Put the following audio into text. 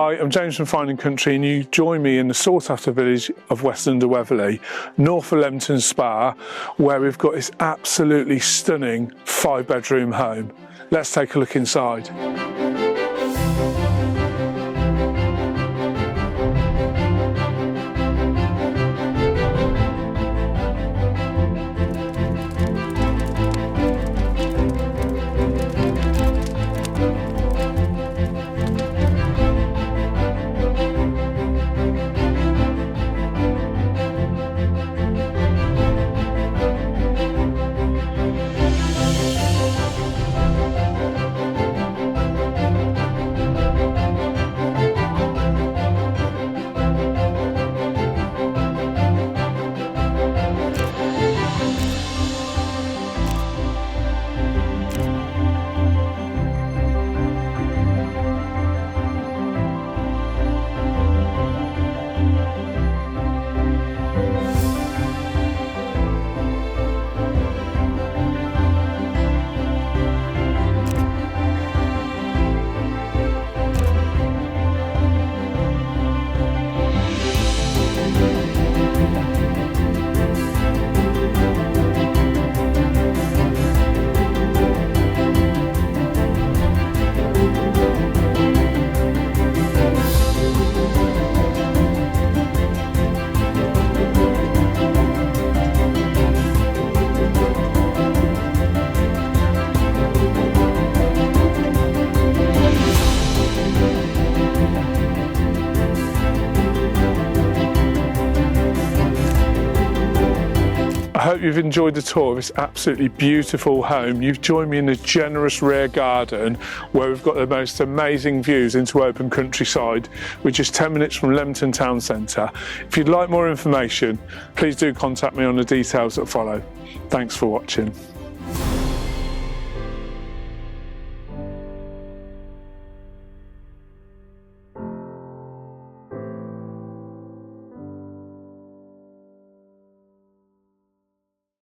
Hi, I'm James from Fine Country and you join me in the sought after village of Weston Under Wetherley, north of Leamington Spa, where we've got this absolutely stunning 5-bedroom home. Let's take a look inside. I hope you've enjoyed the tour of this absolutely beautiful home. You've joined me in the generous rear garden where we've got the most amazing views into open countryside. We're just 10 minutes from Leamington Town Centre. If you'd like more information, please do contact me on the details that follow. Thanks for watching.